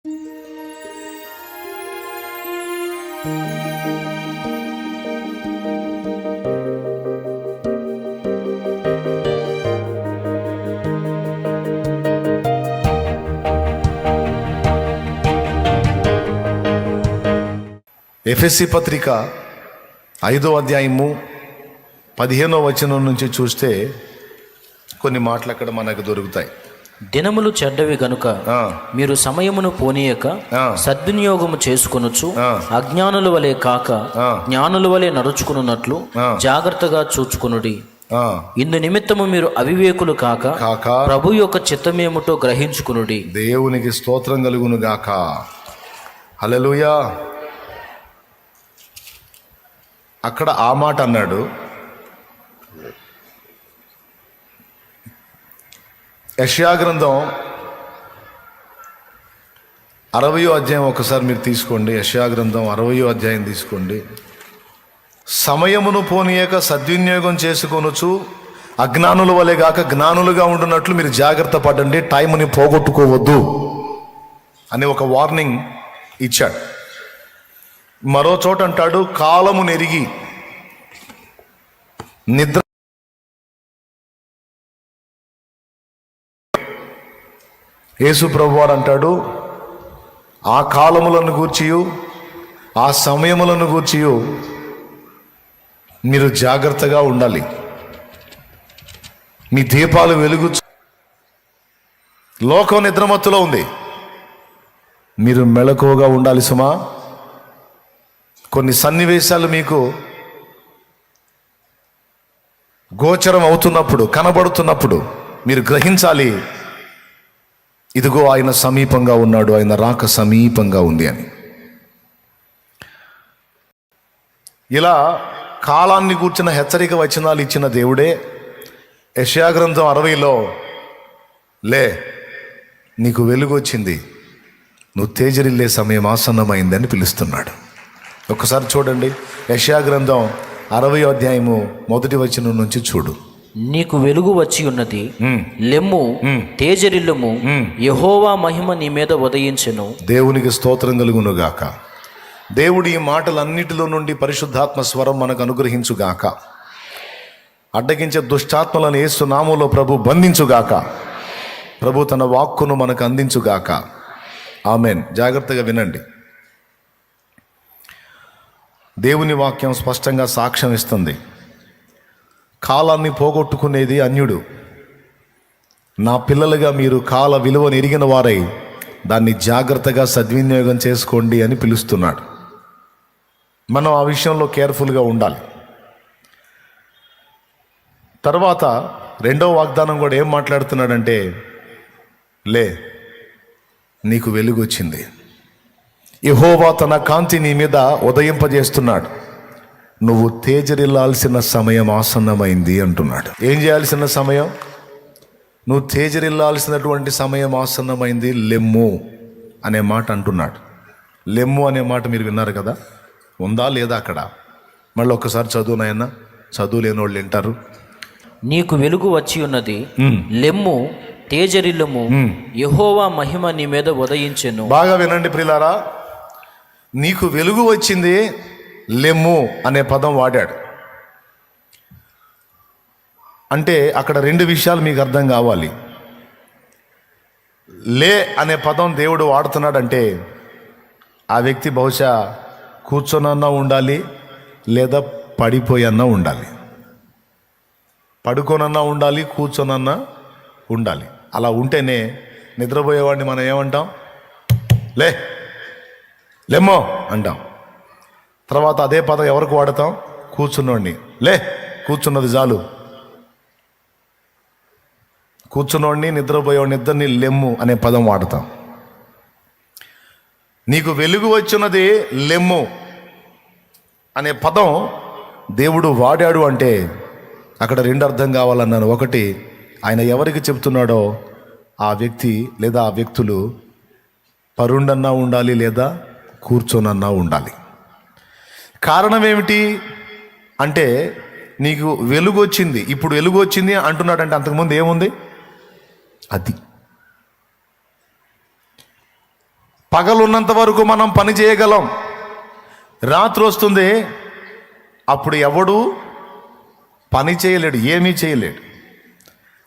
ఎఫెసీ పత్రిక 5వ అధ్యాయము 15వ వచనం నుంచి చూస్తే కొన్ని మాటలు అక్కడ మనకు దొరుకుతాయి. దినములు చెడ్డవి గనుక మీరు సమయమును పోనీయక సద్వినియోగము చేసుకొనొచ్చు, అజ్ఞానుల వలె కాక జ్ఞానుల వలె నడుచుకున్నట్లు జాగ్రత్తగా చూచుకొనుడి. ఇందు నిమిత్తము మీరు అవివేకులు కాక ప్రభు యొక్క చిత్తమేమిటో గ్రహించుకునుడి. దేవునికి స్తోత్రం కలుగును గాక. హల్లెలూయా. అక్కడ ఆ మాట అన్నాడు. యెషయా గ్రంథం 60వ అధ్యాయం ఒకసారి మీరు తీసుకోండి. యెషయా గ్రంథం 60వ అధ్యాయం తీసుకోండి. సమయమును పోనీయక సద్వినియోగం చేసుకొనొచ్చు, అజ్ఞానుల వలె గాక జ్ఞానులుగా ఉండునట్లు మీరు జాగ్రత్త పడండి, టైంని పోగొట్టుకోవద్దు అని ఒక వార్నింగ్ ఇచ్చాడు. మరో చోట అంటాడు, కాలము నెరిగి నిద్ర. యేసు ప్రభువారు అంటాడు, ఆ కాలములను గూర్చియు ఆ సమయములను గూర్చియు మీరు జాగ్రత్తగా ఉండాలి. మీ దీపాలు వెలుగు. లోకం నిద్రమత్తులో ఉంది, మీరు మెలకువగా ఉండాలి సుమా. కొన్ని సన్నివేశాలు మీకు గోచరం అవుతున్నప్పుడు, కనబడుతున్నప్పుడు మీరు గ్రహించాలి, ఇదిగో ఆయన సమీపంగా ఉన్నాడు, ఆయన రాక సమీపంగా ఉంది అని. ఇలా కాలాన్ని కూర్చున్న హెచ్చరిక వచనాలు ఇచ్చిన దేవుడే యెషయా గ్రంథం 60లో లే, నీకు వెలుగు వచ్చింది, నువ్వు తేజరిల్లే సమయం ఆసన్నమైందని పిలుస్తున్నాడు. ఒకసారి చూడండి, యెషయా గ్రంథం 60వ అధ్యాయము 1వ వచనం నుంచి చూడు. నీకు వెలుగు వచ్చి ఉన్నది, లెమ్ము తేజరిల్లుము, యెహోవా మహిమ నీ మీద ఉదయించెను. దేవునికి స్తోత్రం కలుగునుగాక. దేవుడి ఈ మాటలన్నిటిలో నుండి పరిశుద్ధాత్మ స్వరం మనకు అనుగ్రహించుగాక. అడ్డగించే దుష్టాత్మలను యేసు నామములో ప్రభు బంధించుగాక. ప్రభు తన వాక్కును మనకు అందించుగాక. ఆమెన్. జాగ్రత్తగా వినండి. దేవుని వాక్యం స్పష్టంగా సాక్ష్యం ఇస్తుంది. కాలాన్ని పోగొట్టుకునేది అన్యుడు. నా పిల్లలుగా మీరు కాల విలువను ఎరిగిన వారై దాన్ని జాగ్రత్తగా సద్వినియోగం చేసుకోండి అని పిలుస్తున్నాడు. మనం ఆ విషయంలో కేర్ఫుల్గా ఉండాలి. తర్వాత 2వ వాగ్దానం కూడా ఏం మాట్లాడుతున్నాడంటే, లే, నీకు వెలుగు వచ్చింది, యెహోవా తన కాంతి నీ మీద ఉదయింపజేస్తున్నాడు, నువ్వు తేజరిల్లాల్సిన సమయం ఆసన్నమైంది అంటున్నాడు. ఏం చేయాల్సిన సమయం? నువ్వు తేజరిల్లాల్సినటువంటి సమయం ఆసన్నమైంది, లెమ్ము అనే మాట అంటున్నాడు. లెమ్ము అనే మాట మీరు విన్నారు కదా, ఉందా లేదా అక్కడ? మళ్ళీ ఒక్కసారి చదువు నాయన, చదువు లేని వాళ్ళు వింటారు. నీకు వెలుగు వచ్చి ఉన్నది, లెమ్ము తేజరిల్లుము, యెహోవా మహిమ నీ మీద ఉదయించెను. బాగా వినండి ప్రియులారా, నీకు వెలుగు వచ్చింది, లెమ్ము అనే పదం వాడాడు. అంటే అక్కడ 2 విషయాలు మీకు అర్థం కావాలి. లే అనే పదం దేవుడు వాడుతున్నాడంటే ఆ వ్యక్తి బహుశా కూర్చొనన్నా ఉండాలి, లేదా పడిపోయన్నా ఉండాలి. పడుకోనన్నా ఉండాలి, కూర్చొనన్నా ఉండాలి. అలా ఉంటేనే నిద్రపోయేవాడిని మనం ఏమంటాం? లే, లెమ్మో అంటాం. తర్వాత అదే పదం ఎవరికి వాడతాం? కూర్చున్నోడిని. లే, కూర్చున్నది చాలు. కూర్చున్నోడిని, నిద్రపోయేవాడిని, ఇద్దరిని లెమ్ము అనే పదం వాడతాం. నీకు వెలుగు వచ్చినది లెమ్ము అనే పదం దేవుడు వాడాడు అంటే అక్కడ 2 అర్థం కావాలన్నాను. ఒకటి, ఆయన ఎవరికి చెప్తున్నాడో ఆ వ్యక్తి లేదా ఆ వ్యక్తులు పరుండన్నా ఉండాలి, లేదా కూర్చొనన్నా ఉండాలి. కారణం ఏమిటి అంటే, నీకు వెలుగు వచ్చింది, ఇప్పుడు వెలుగు వచ్చింది అంటున్నాడంటే అంతకుముందు ఏముంది? అది పగలున్నంత వరకు మనం పని చేయగలం. రాత్రి వస్తుంది, అప్పుడు ఎవడు పని చేయలేడు, ఏమీ చేయలేడు.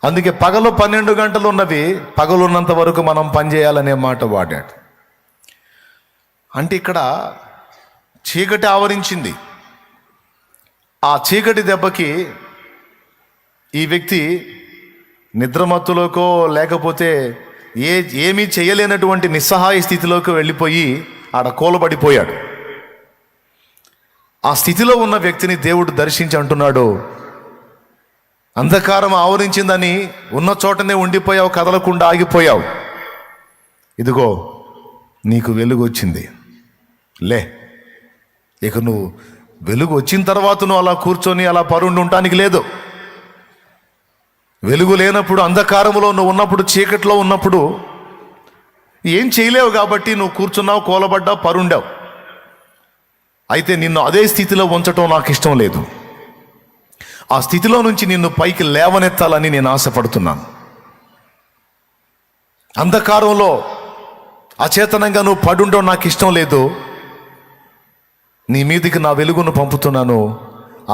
అందుకే పగలు 12 గంటలు ఉన్నవి, పగలున్నంత వరకు మనం పని చేయాలనే మాట వాడాడు. అంటే ఇక్కడ చీకటి ఆవరించింది. ఆ చీకటి దెబ్బకి ఈ వ్యక్తి నిద్రమత్తులోకో లేకపోతే ఏమీ చేయలేనటువంటి నిస్సహాయ స్థితిలోకి వెళ్ళిపోయి ఆడ కూలబడిపోయాడు. ఆ స్థితిలో ఉన్న వ్యక్తిని దేవుడు దర్శించి అంటున్నాడు, అంధకారం ఆవరించిందని ఉన్న చోటనే ఉండిపోయావు, కదలకుండా ఆగిపోయావు. ఇదిగో నీకు వెలుగు వచ్చింది, లే. ఇక నువ్వు వెలుగు వచ్చిన తర్వాత నువ్వు అలా కూర్చొని అలా పరుండి ఉండటానికి లేదు. వెలుగు లేనప్పుడు, అంధకారంలో నువ్వు ఉన్నప్పుడు, చీకట్లో ఉన్నప్పుడు ఏం చేయలేవు కాబట్టి నువ్వు కూర్చున్నావు, కూలబడ్డావు, పరుండావు. అయితే నిన్ను అదే స్థితిలో ఉంచటం నాకు ఇష్టం లేదు. ఆ స్థితిలో నుంచి నిన్ను పైకి లేవనెత్తాలని నేను ఆశపడుతున్నాను. అంధకారంలో అచేతనంగా నువ్వు పడుండవు నాకు ఇష్టం లేదు. నీ మీదికి నా వెలుగును పంపుతున్నాను,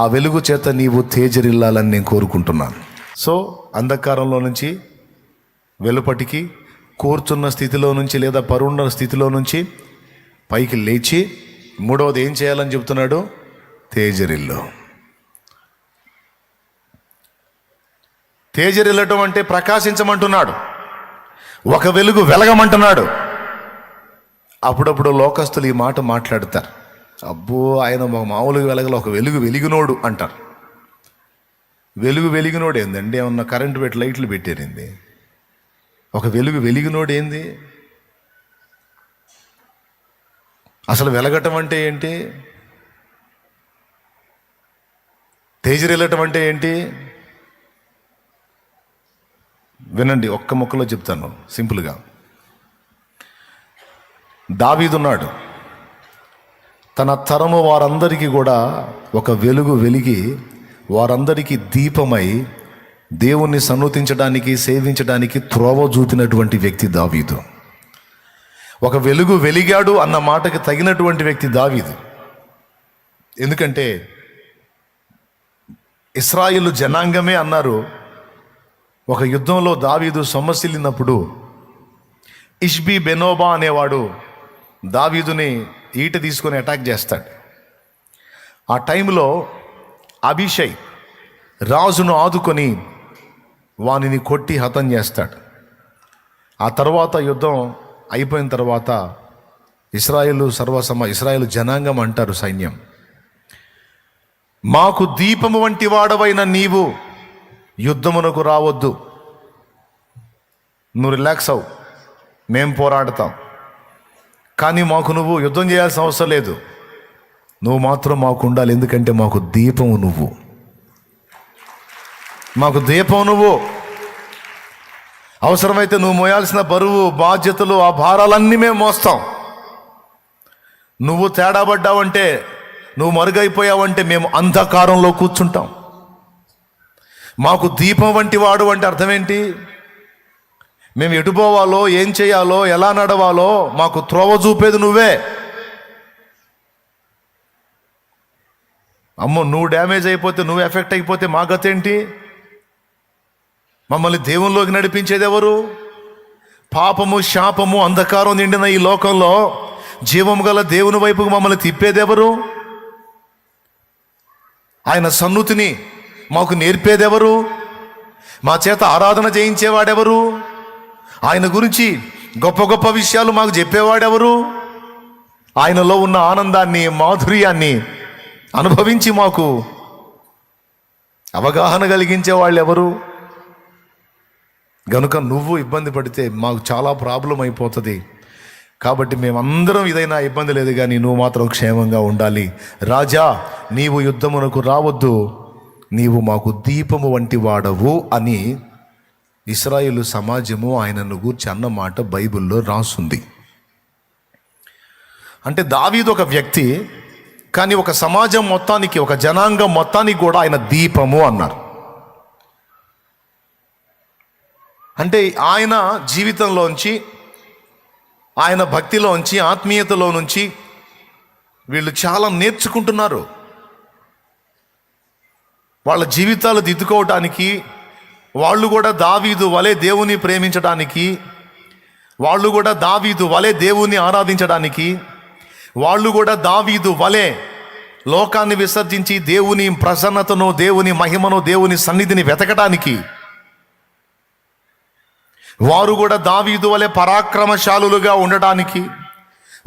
ఆ వెలుగు చేత నీవు తేజరిల్లాలని నేను కోరుకుంటున్నాను. సో అంధకారంలో నుంచి వెలుపటికి, కూర్చున్న స్థితిలో నుంచి లేదా పరుండ స్థితిలో నుంచి పైకి లేచి, మూడవది ఏం చేయాలని చెప్తున్నాడు? తేజరిల్లు. తేజరిల్లటం అంటే ప్రకాశించమంటున్నాడు, ఒక వెలుగు వెలగమంటున్నాడు. అప్పుడప్పుడు లోకస్తులు ఈ మాట మాట్లాడతారు, అబ్బో ఆయన మామూలుగా వెలగల, ఒక వెలుగు వెలిగినోడు అంటారు. వెలుగు వెలిగినోడు ఏందండి? ఏమన్నా కరెంటు పెట్టి లైట్లు పెట్టారింది? ఒక వెలుగు వెలిగినోడు ఏంది? అసలు వెలగటం అంటే ఏంటి? తేజరిల్లటం అంటే ఏంటి? వినండి, ఒక్క ముక్కలో చెప్తాను సింపుల్గా. దావీదున్నాడు, తన తరము వారందరికీ కూడా ఒక వెలుగు వెలిగి వారందరికీ దీపమై దేవుణ్ణి సన్నుతించడానికి, సేవించడానికి త్రోవ చూపినటువంటి వ్యక్తి దావీదు. ఒక వెలుగు వెలిగాడు అన్న మాటకి తగినటువంటి వ్యక్తి దావీదు. ఎందుకంటే ఇశ్రాయేలు జనాంగమే అన్నారు, ఒక యుద్ధంలో దావీదు సొమ్మసిల్లినప్పుడు ఇష్బీ బెనోబా అనేవాడు దావీదుని ఈట తీసుకొని అటాక్ చేస్తాడు. ఆ టైంలో అభిషై రాజును ఆదుకొని వానిని కొట్టి హతం చేస్తాడు. ఆ తర్వాత యుద్ధం అయిపోయిన తర్వాత ఇశ్రాయేలు జనాంగం అంటారు, సైన్యం, మాకు దీపము వంటి వాడవైన నీవు యుద్ధమునకు రావద్దు, నువ్వు రిలాక్స్ అవు, మేం పోరాడతాం, కానీ మాకు నువ్వు యుద్ధం చేయాల్సిన అవసరం లేదు, నువ్వు మాత్రం మాకు ఉండాలి, ఎందుకంటే మాకు దీపము నువ్వు, మాకు దీపం నువ్వు. అవసరమైతే నువ్వు మోయాల్సిన బరువు, బాధ్యతలు, ఆ భారాలన్నీ మేము మోస్తాం. నువ్వు తేడా పడ్డావంటే, నువ్వు మరుగైపోయావంటే మేము అంధకారంలో కూర్చుంటాం. మాకు దీపం వంటి వాడు అంటే అర్థం ఏంటి? మేము ఎటు పోవాలో, ఏం చేయాలో, ఎలా నడవాలో మాకు త్రోవ చూపేది నువ్వే. అమ్మో, నువ్వు డ్యామేజ్ అయిపోతే, నువ్వు ఎఫెక్ట్ అయిపోతే మా గత ఏంటి? మమ్మల్ని దేవునిలోకి నడిపించేది ఎవరు? పాపము, శాపము, అంధకారం నిండిన ఈ లోకంలో జీవము గల దేవుని వైపుకు మమ్మల్ని తిప్పేదెవరు? ఆయన సన్నుతిని మాకు నేర్పేదెవరు? మా చేత ఆరాధన చేయించేవాడెవరు? ఆయన గురించి గొప్ప గొప్ప విషయాలు మాకు చెప్పేవాడెవరు? ఆయనలో ఉన్న ఆనందాన్ని, మాధుర్యాన్ని అనుభవించి మాకు అవగాహన కలిగించే వాళ్ళు ఎవరు? గనుక నువ్వు ఇబ్బంది పడితే మాకు చాలా ప్రాబ్లం అయిపోతుంది. కాబట్టి మేమందరం ఇదైనా ఇబ్బంది లేదు, కానీ నువ్వు మాత్రం క్షేమంగా ఉండాలి. రాజా, నీవు యుద్ధమునకు రావద్దు, నీవు మాకు దీపము వంటి వాడవు అని ఇశ్రాయేలు సమాజము ఆయనను గూర్చి అన్న మాట బైబిల్లో రాసుంది. అంటే దావీదు ఒక వ్యక్తి, కానీ ఒక సమాజం మొత్తానికి, ఒక జనాంగం మొత్తానికి కూడా ఆయన దీపము అన్నారు. అంటే ఆయన జీవితంలోంచి ఆయన భక్తిలోంచి, ఆత్మీయతలో నుంచి వీళ్ళు చాలా నేర్చుకుంటున్నారు. వాళ్ళ జీవితాలు దిద్దుకోవటానికి, వాళ్ళు కూడా దావీదు వలె దేవుని ప్రేమించడానికి, వాళ్ళు కూడా దావీదు వలె దేవుని ఆరాధించడానికి, వాళ్ళు కూడా దావీదు వలె లోకాన్ని విసర్జించి దేవుని ప్రసన్నతను, దేవుని మహిమను, దేవుని సన్నిధిని వెతకడానికి, వారు కూడా దావీదు వలె పరాక్రమశాలులుగా ఉండటానికి,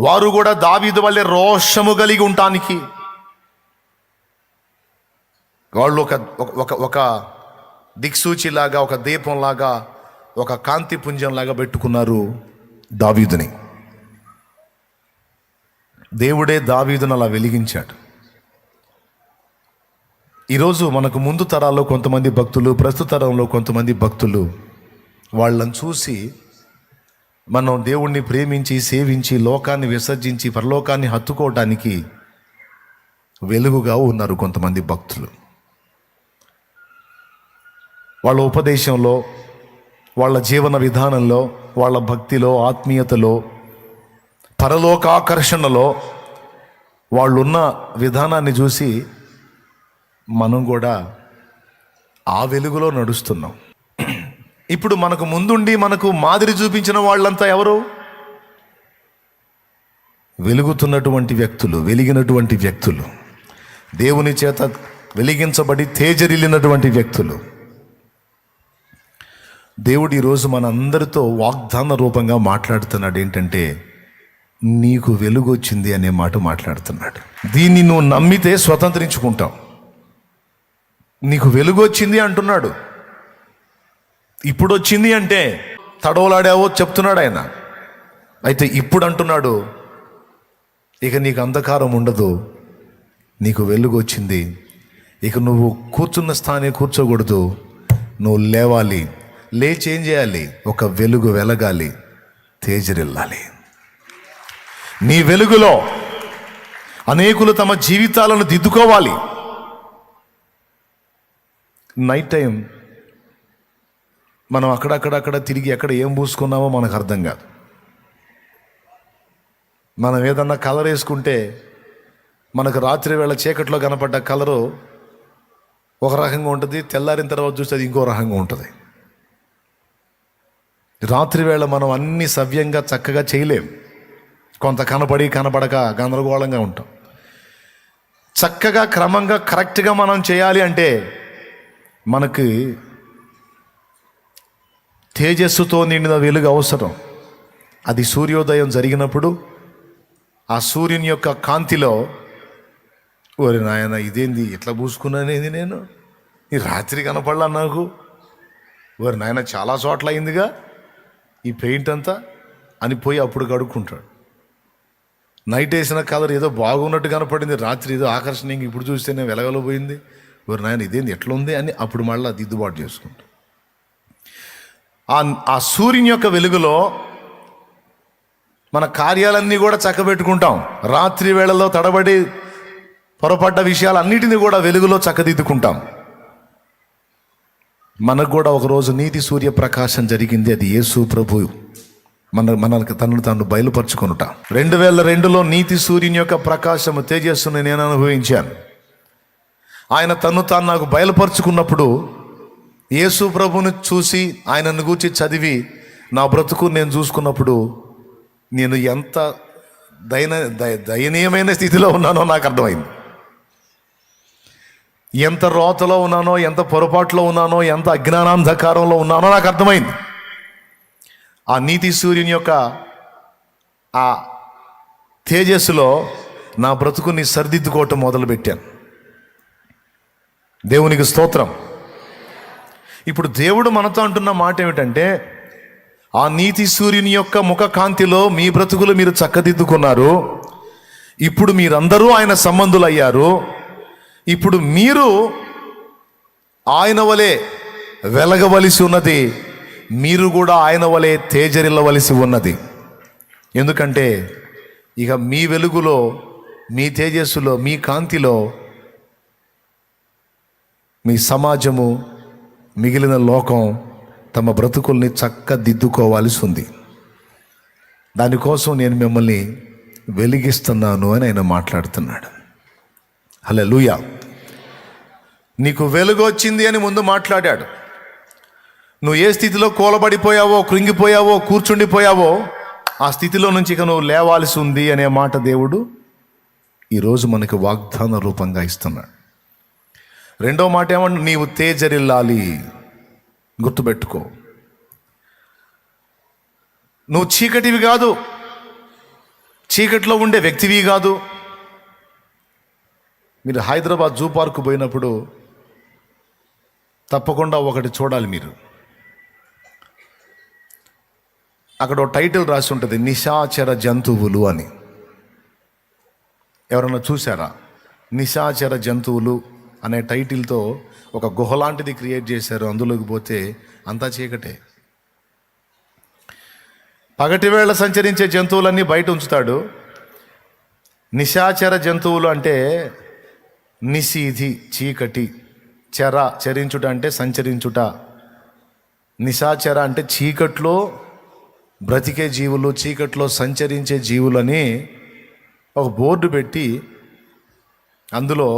వారు కూడా దావీదు వలె రోషము కలిగి ఉండటానికి వాళ్ళు ఒక దిక్సూచిలాగా, ఒక దీపంలాగా, ఒక కాంతి పుంజంలాగా పెట్టుకున్నారు దావీదుని. దేవుడే దావీదును అలా వెలిగించాడు. ఈరోజు మనకు ముందు తరాల్లో కొంతమంది భక్తులు, ప్రస్తుత తరంలో కొంతమంది భక్తులు వాళ్ళని చూసి మనం దేవుణ్ణి ప్రేమించి, సేవించి, లోకాన్ని విసర్జించి పరలోకాన్ని హత్తుకోవటానికి వెలుగుగా ఉన్నారు కొంతమంది భక్తులు. వాళ్ళ ఉపదేశంలో, వాళ్ళ జీవన విధానంలో, వాళ్ళ భక్తిలో, ఆత్మీయతలో, పరలోకాకర్షణలో వాళ్ళున్న విధానాన్ని చూసి మనం కూడా ఆ వెలుగులో నడుస్తున్నాం. ఇప్పుడు మనకు ముందుండి మనకు మాదిరి చూపించిన వాళ్ళంతా ఎవరు? వెలుగుతున్నటువంటి వ్యక్తులు, వెలిగినటువంటి వ్యక్తులు, దేవుని చేత వెలిగించబడి తేజరిల్లినటువంటి వ్యక్తులు. దేవుడు ఈరోజు మనందరితో వాగ్దాన రూపంగా మాట్లాడుతున్నాడు. ఏంటంటే, నీకు వెలుగు వచ్చింది అనే మాట మాట్లాడుతున్నాడు. దీన్ని నువ్వు నమ్మితే స్వతంత్రించుకుంటావు. నీకు వెలుగు వచ్చింది అంటున్నాడు. ఇప్పుడు వచ్చింది అంటే తడవలాడావో చెప్తున్నాడు ఆయన. అయితే ఇప్పుడు అంటున్నాడు, ఇక నీకు అంధకారం ఉండదు, నీకు వెలుగు వచ్చింది. ఇక నువ్వు కూర్చున్న స్థానే కూర్చోకూడదు, నువ్వు లేవాలి. లేచి ఏం చేయాలి? ఒక వెలుగు వెలగాలి, తేజరిల్లాలి. నీ వెలుగులో అనేకులు తమ జీవితాలను దిద్దుకోవాలి. నైట్ టైం మనం అక్కడక్కడ తిరిగి ఎక్కడ ఏం పూసుకున్నామో మనకు అర్థం కాదు. మనం ఏదన్నా కలర్ వేసుకుంటే మనకు రాత్రి వేళ చీకట్లో కనపడ్డ కలరు ఒక రకంగా ఉంటుంది, తెల్లారిన తర్వాత చూస్తే అది ఇంకో రకంగా ఉంటుంది. రాత్రి వేళ మనం అన్ని సవ్యంగా చక్కగా చేయలేం. కొంత కనపడి కనపడక గందరగోళంగా ఉంటాం. చక్కగా క్రమంగా కరెక్ట్గా మనం చేయాలి అంటే మనకి తేజస్సుతో నిండిన వెలుగు అవసరం. అది సూర్యోదయం జరిగినప్పుడు ఆ సూర్యుని యొక్క కాంతిలో, ఓరి నాయన ఇదేంది ఇట్లా పూసుకున్నానేది నేను, ఈ రాత్రి కనపడలా నాకు, ఓరి నాయన చాలా చోట్ల అయిందిగా ఈ పెయింట్ అంతా అని పోయి అప్పుడు కడుక్కుంటాడు. నైట్ వేసిన కలర్ ఏదో బాగున్నట్టు కనపడింది, రాత్రి ఏదో ఆకర్షణీయంగా ఇప్పుడు చూస్తేనే వెలగలో పోయింది, ఓరి నాయన ఇదేంది ఎట్లా ఉంది అని అప్పుడు మళ్ళీ దిద్దుబాటు చేసుకుంటాడు. ఆ సూర్యుని యొక్క వెలుగులో మన కార్యాలన్నీ కూడా చక్కబెట్టుకుంటాం. రాత్రి వేళల్లో తడబడి పొరపడ్డ విషయాలన్నిటినీ కూడా వెలుగులో చక్కదిద్దుకుంటాం. మనకు కూడా ఒకరోజు నీతి సూర్య ప్రకాశం జరిగింది. అది యేసు ప్రభు మనకు తనను తాను బయలుపరుచుకొనుట. 2002లో నీతి సూర్యుని యొక్క ప్రకాశము, తేజస్సును నేను అనుభవించాను. ఆయన తను తాను నాకు బయలుపరుచుకున్నప్పుడు యేసు ప్రభుని చూసి, ఆయనను గూర్చి చదివి నా బ్రతుకు నేను చూసుకున్నప్పుడు నేను ఎంత దయనీయమైన స్థితిలో ఉన్నానో నాకు అర్థమైంది. ఎంత రోతలో ఉన్నానో, ఎంత పొరపాటులో ఉన్నానో, ఎంత అజ్ఞానాంధకారంలో ఉన్నానో నాకు అర్థమైంది. ఆ నీతి సూర్యుని యొక్క ఆ తేజస్సులో నా బ్రతుకుని సరిదిద్దుకోవటం మొదలుపెట్టాను. దేవునికి స్తోత్రం. ఇప్పుడు దేవుడు మనతో అంటున్న మాట ఏమిటంటే, ఆ నీతి సూర్యుని యొక్క ముఖ కాంతిలో మీ బ్రతుకులు మీరు చక్కదిద్దుకున్నారు. ఇప్పుడు మీరందరూ ఆయన సంబంధులయ్యారు. ఇప్పుడు మీరు ఆయన వలె వెలగవలసి ఉన్నది, మీరు కూడా ఆయన వలె తేజరిల్లవలసి ఉన్నది. ఎందుకంటే ఇక మీ వెలుగులో, మీ తేజస్సులో, మీ కాంతిలో మీ సమాజము, మిగిలిన లోకం తమ బ్రతుకుల్ని చక్కదిద్దుకోవాల్సి ఉంది. దానికోసం నేను మిమ్మల్ని వెలిగిస్తున్నాను అని ఆయన మాట్లాడుతున్నాడు. హల్లెలూయా. నీకు వెలుగు వచ్చింది అని ముందు మాట్లాడాడు. నువ్వు ఏ స్థితిలో కూలబడిపోయావో, కృంగిపోయావో, కూర్చుండిపోయావో ఆ స్థితిలో నుంచి ఇక నువ్వు లేవాల్సి ఉంది అనే మాట దేవుడు ఈరోజు మనకి వాగ్దాన రూపంగా ఇస్తున్నాడు. రెండో మాట ఏమంటే, నీవు తేజరిల్లాలి. గుర్తుపెట్టుకో, నువ్వు చీకటివి కాదు, చీకటిలో ఉండే వ్యక్తివి కాదు. మీరు హైదరాబాద్ జూ పార్క్ పోయినప్పుడు తప్పకుండా ఒకటి చూడాలి మీరు. అక్కడ ఒక టైటిల్ రాసి ఉంటుంది, నిశాచర జంతువులు అని. ఎవరన్నా చూసారా? నిశాచర జంతువులు అనే టైటిల్తో ఒక గుహ లాంటిది క్రియేట్ చేశారు. అందులోకి పోతే అంతా చీకటే. పగటి వేళ సంచరించే జంతువులన్నీ బయట ఉంచుతాడు. నిశాచర జంతువులు అంటే నిశీధి, చీకటి. చర, చరించుట అంటే సంచరించుట. నిశాచర అంటే చీకట్లో బ్రతికే జీవులు, చీకట్లో సంచరించే జీవులని ఒక బోర్డు పెట్టి, అందులో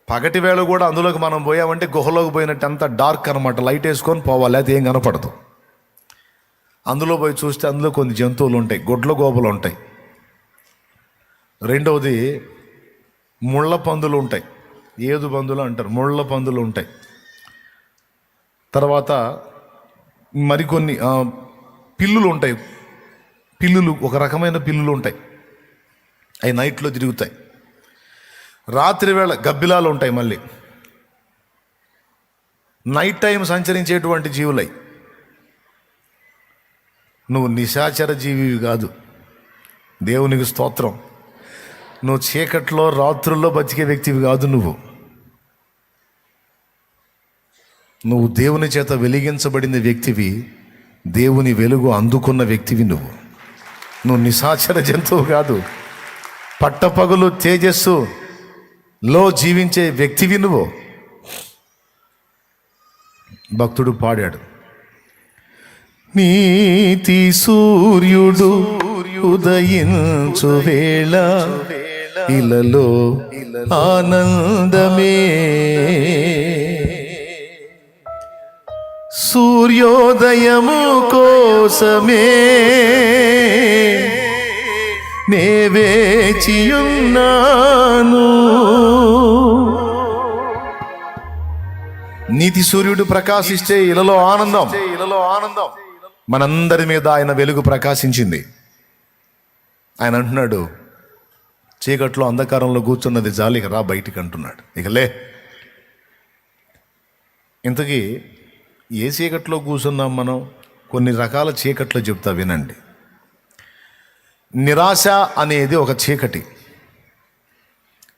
పగటి వేళ కూడా అందులోకి మనం పోయామంటే గుహలోకి పోయినట్టు అంతా డార్క్ అనమాట. లైట్ వేసుకొని పోవాలి, అది ఏం కనపడదు. అందులో పోయి చూస్తే అందులో కొన్ని జంతువులు ఉంటాయి, గొడ్ల గోపలు ఉంటాయి. రెండవది ముళ్ళ పందులు ఉంటాయి, ఏదు పందులు అంటారు, ముళ్ళ పందులు ఉంటాయి. తర్వాత మరికొన్ని పిల్లులు ఉంటాయి. పిల్లులు, ఒక రకమైన పిల్లులు ఉంటాయి, అవి నైట్లో తిరుగుతాయి. రాత్రి వేళ గబ్బిలాలు ఉంటాయి. మళ్ళీ నైట్ టైం సంచరించేటువంటి జీవులై. నువ్వు నిశాచర జీవివి కాదు. దేవునికి స్తోత్రం. నువ్వు చీకట్లో రాత్రుల్లో బతికే వ్యక్తివి కాదు. నువ్వు దేవుని చేత వెలిగించబడిన వ్యక్తివి, దేవుని వెలుగు అందుకున్న వ్యక్తివి. నువ్వు నిశాచర జంతువు కాదు. పట్టపగలు తేజస్సులో జీవించే వ్యక్తివి నువ్వు. భక్తుడు పాడాడు, నీతి సూర్యుడు ఉదయించు వేళ ఇలలో ఆనందమే, సూర్యోదయము కోసమే నే వేచియున్నాను. నీతి సూర్యుడు ప్రకాశిస్తే ఇలలో ఆనందం. మనందరి మీద ఆయన వెలుగు ప్రకాశించింది. ఆయన అంటున్నాడు, చీకట్లో అంధకారంలో కూర్చున్నది జాలిగా రా బయటికి అంటున్నాడు. ఇక లే. ఇంతకీ ఏ చీకట్లో కూర్చున్నాం మనం? కొన్ని రకాల చీకట్లో చెప్తా వినండి. నిరాశ అనేది ఒక చీకటి.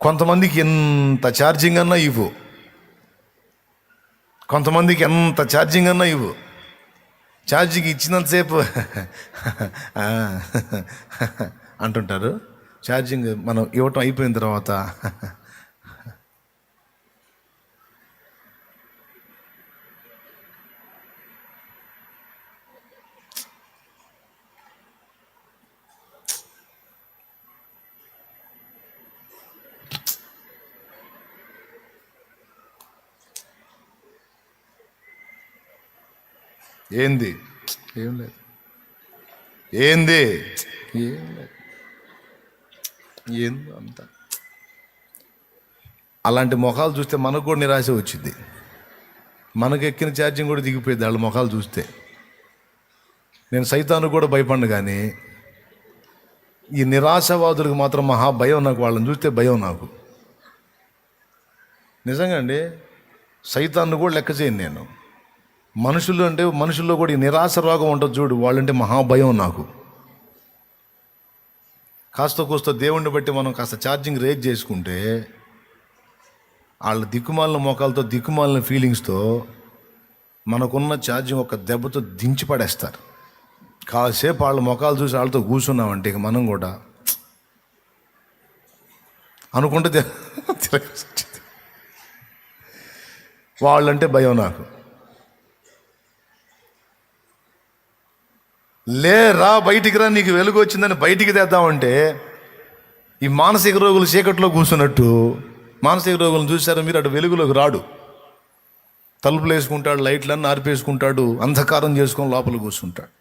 కొంతమందికి ఎంత ఛార్జింగ్ అన్నా ఇవ్వు, కొంతమందికి ఎంత ఛార్జింగ్ అన్నా ఇవ్వు. ఛార్జింగ్ ఇచ్చినంతసేపు అంటుంటారు. ఛార్జింగ్ మనం ఇవ్వటం అయిపోయిన తర్వాత ఏంది? ఏం లేదు. ఏంది? ఏం లేదు. ఏందో అంత. అలాంటి ముఖాలు చూస్తే మనకు కూడా నిరాశ వచ్చింది. మనకు ఎక్కిన ఛార్జింగ్ కూడా దిగిపోయింది వాళ్ళ ముఖాలు చూస్తే. నేను సైతాను కూడా భయపడ్ను, కానీ ఈ నిరాశవాదులకు మాత్రం మహా భయం నాకు. వాళ్ళని చూస్తే భయం నాకు నిజంగా అండి. సైతాన్ని కూడా లెక్క చేయను నేను. మనుషులు అంటే మనుషుల్లో కూడా ఈ నిరాశ రోగం ఉంటుంది చూడు, వాళ్ళంటే మహాభయం నాకు. కాస్త కూస్త దేవుణ్ణి బట్టి మనం కాస్త ఛార్జింగ్ రేజ్ చేసుకుంటే వాళ్ళ దిక్కుమాలిన మోకాలతో, దిక్కుమాలిన ఫీలింగ్స్తో మనకున్న ఛార్జింగ్ ఒక దెబ్బతో దించి పడేస్తారు. కాసేపు వాళ్ళ ముఖాలు చూసి వాళ్ళతో కూర్చున్నామంటే ఇక మనం కూడా అనుకుంటే వాళ్ళంటే భయం నాకు. లే రా బయటికి రా, నీకు వెలుగు వచ్చిందని బయటికి తెద్దామంటే ఈ మానసిక రోగులు చీకట్లో కూర్చున్నట్టు, మానసిక రోగులను చూసారా మీరు, అటు వెలుగులోకి రాడు. తలుపులు వేసుకుంటాడు, లైట్లన్నీ ఆర్పేసుకుంటాడు, అంధకారం చేసుకొని లోపల కూర్చుంటాడు.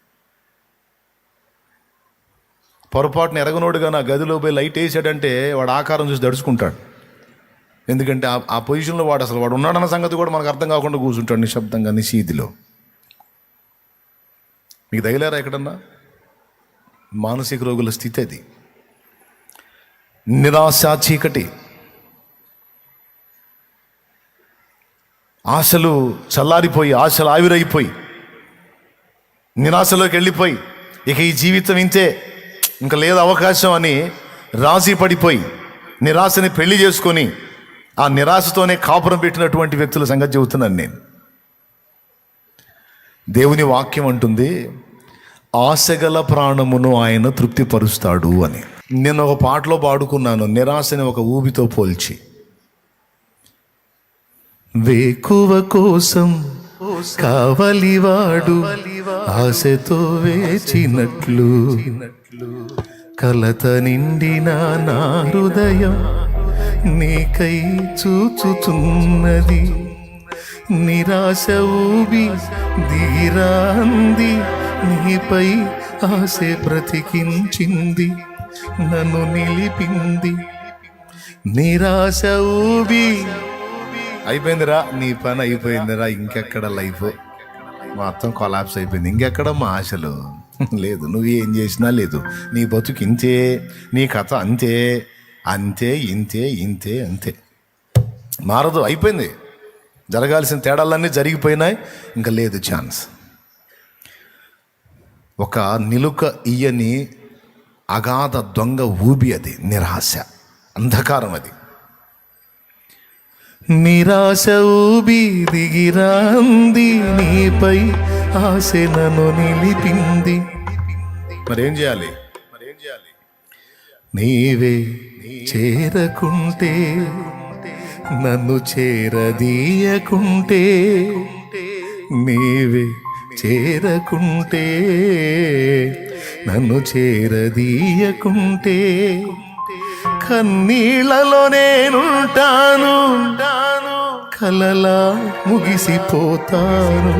పొరపాటున ఎరగనోడుగా నా గదిలో పోయి లైట్ వేసాడంటే వాడు ఆకారం చూసి దడుచుకుంటాడు. ఎందుకంటే ఆ పొజిషన్లో వాడు ఉన్నాడన్న సంగతి కూడా మనకు అర్థం కాకుండా కూర్చుంటాడు నిశ్శబ్దంగా నిశీతిలో. మీకు తగిలేరా ఎక్కడన్నా? మానసిక రోగుల స్థితి అది. నిరాశ, చీకటి, ఆశలు చల్లారిపోయి, ఆశలు ఆవిరైపోయి, నిరాశలోకి వెళ్ళిపోయి, ఇక ఈ జీవితం ఇంతే, ఇంకా లేదు అవకాశం అని రాజీ పడిపోయి నిరాశని పెళ్లి చేసుకొని ఆ నిరాశతోనే కాపురం పెట్టినటువంటి వ్యక్తుల సంగతి చెబుతున్నాను నేను. దేవుని వాక్యం అంటుంది, ఆశగల ప్రాణమును ఆయన తృప్తిపరుస్తాడు అని. నేను ఒక పాటలో పాడుకున్నాను నిరాశని ఒక ఊబితో పోల్చి. వేకువ కోసం కావలివాడు ఆశతో వేచినట్లు, కలత నిండిన నా హృదయం నీకై చూచుచున్నది. నిరాశ ఊబి దిగిరాంది, నీపై ఆశ బ్రతికించింది, నన్ను నిలిపింది. నిరాశ ఊబి అయిపోయిందిరా, నీ పని అయిపోయిందిరా, ఇంకెక్కడ లైఫ్ మొత్తం కొలాప్స్ అయిపోయింది, ఇంకెక్కడ మా ఆశలు లేదు, నువ్వు ఏం చేసినా లేదు, నీ బతుకు ఇంతే, నీ కథ అంతే, అంతే ఇంతే ఇంతే అంతే, మారదు, అయిపోయింది, జరగాల్సిన తేడాలన్నీ జరిగిపోయినాయి, ఇంకా లేదు ఛాన్స్. ఒక నిలుక ఇయ్యని అగాధ దొంగ ఊబి అది, నిరాశ, అంధకారం అది. నిరాశ ఊబి దిగిరాంది, నీపై ఆశ నన్ను నిలిపింది. మరేం చేయాలి? నీవే చేరకుంటే, నన్ను చేరదీయకుంటే, నీవే చేరకుంటే, నన్ను చేరదీయకుంటే, కన్నీళ్లలో నేనుంటాను, కలలా ముగిసిపోతాను.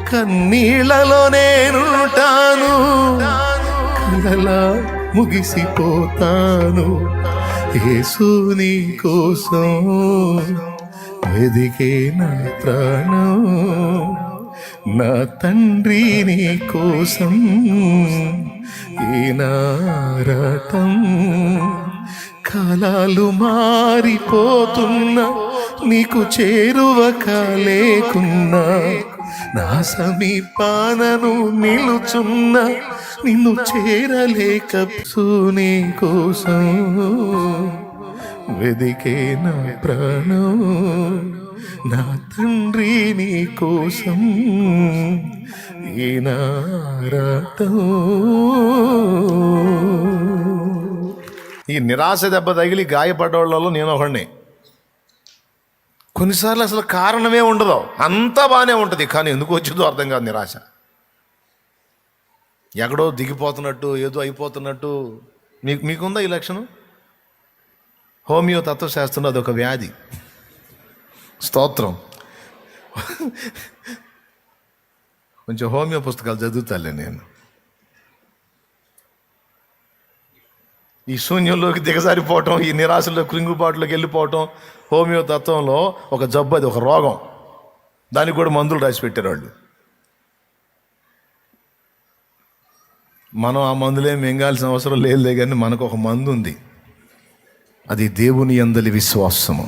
కన్నీళ్లలో నేనుంటాను, కలలా ముగిసిపోతాను. యేసు నీ కోసం వెదికే నా ప్రాణం, నా తండ్రి నీ కోసం ఈనారాటం. కాలాలు మారిపోతున్నా, నీకు చేరువ కాలేకున్నా, నా సమీపానను నిలుచున్నా, నిన్ను చేరలేక నీ కోసం వెదికే నా ప్రాణం, నా తండ్రి నీ కోసం ఈనారాటం. ఈ నిరాశ దెబ్బ తగిలి గాయపడ్డవాళ్ళలో నేను ఒకడిని. కొన్నిసార్లు అసలు కారణమే ఉండదు, అంతా బాగానే ఉంటుంది, కానీ ఎందుకు వచ్చిందో అర్థం కాదు నిరాశ. ఎక్కడో దిగిపోతున్నట్టు, ఏదో అయిపోతున్నట్టు. మీకుందా ఈ లక్షణం? హోమియో తత్వశాస్త్రంలో అదొక వ్యాధి. స్తోత్రం. కొంచెం హోమియో పుస్తకాలు చదువుతాలే నేను. ఈ శూన్యంలోకి దిగజారిపోవటం, ఈ నిరాశలో కృంగుబాటులోకి వెళ్ళిపోవటం హోమియో తత్వంలో ఒక జబ్బు, అది ఒక రోగం. దానికి కూడా మందులు రాసి పెట్టారు వాళ్ళు. మనం ఆ మందులే మింగాల్సిన అవసరం లేదులే, కానీ మనకు ఒక మందు ఉంది, అది దేవుని యందలి విశ్వాసము.